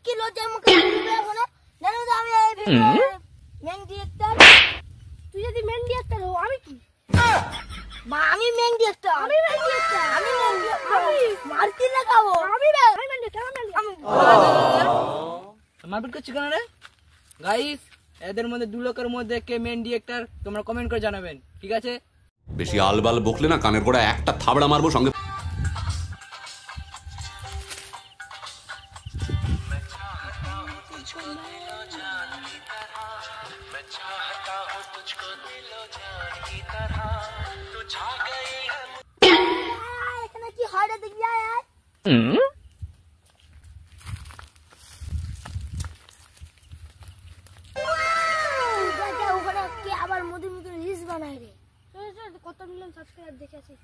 কি লজ্জার মুখে বলবে এখন জানো তো আমি এই মেন ডিরেক্টর তুই যদি মেন ডিরেক্টর হও আমি কি মা আমি মেন ডিরেক্টর আমি মারতে লাগাবো আমি মেন ডিরেক্টর মারপিট করছিস কেন রে? গাইস এদের মধ্যে দু লোকের মধ্যে কে মেন ডিরেক্টর তোমরা কমেন্ট করে জানাবেন, ঠিক আছে? বেশি আলবাল বকলে না কানের গোড়া একটা থাবড়া মারবো সঙ্গে। এখানে কি হয় রে দেখ যায় ওখানে কে আবার মধু মধু রিলস বানায় রে কত মিলিয়ন সাবস্ক্রাইবার দেখেছিস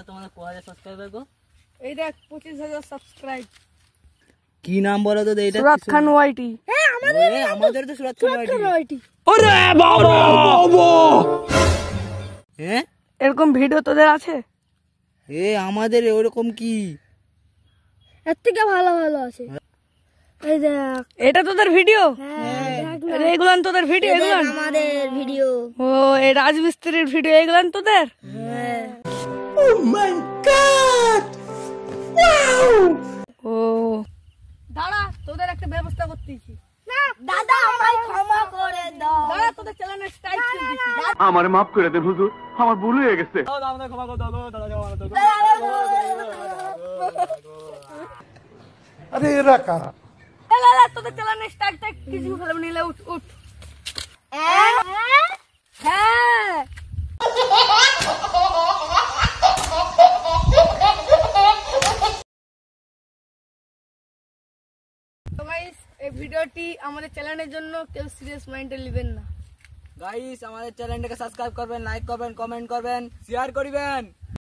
তোমাদের 1000 সাবস্ক্রাইবার গো এই দেখ 25,000 সাবস্ক্রাইব। কি নাম বলো তো এইটা? সুরাত খান ওয়াইটি। হ্যাঁ আমাদের তো সুরাত খান ওয়াইটি। ওরে বাবা হ্যাঁ এরকম ভিডিও তোদের আছে? আমাদের ওরকম কি এর থেকে ভালো ভালো আছে। এই দেখ এটা তোদের ভিডিও? হ্যাঁ এগুলান তোদের ভিডিও? এগুলান আমাদের ভিডিও। ও এই রাজমিস্ত্রির ভিডিও এগুলান তোদের? হ্যাঁ ও মাই গড ও দাঁড়া তোদের একটা ব্যবস্থা করতেছি। না দাদা আমায় ক্ষমা করে দাও। দাঁড়া তোদের চ্যানেলের স্ট্রাইক দিচ্ছি। আমারে মাফ করে দেন হুজুর, আমার ভুল হয়ে গেছে। আরে এরা কারা? লা তোদের চ্যানেলের স্ট্রাইক কিছু ফেলে নিলে উঠ উঠ। হ্যাঁ তো গাইস এই ভিডিওটি আমাদের চ্যানেলের জন্য কেউ সিরিয়াস মাইন্ডে নেবেন না। গাইস আমাদের চ্যানেলটাকে সাবস্ক্রাইব করবেন, লাইক করবেন, কমেন্ট করবেন, শেয়ার করবেন।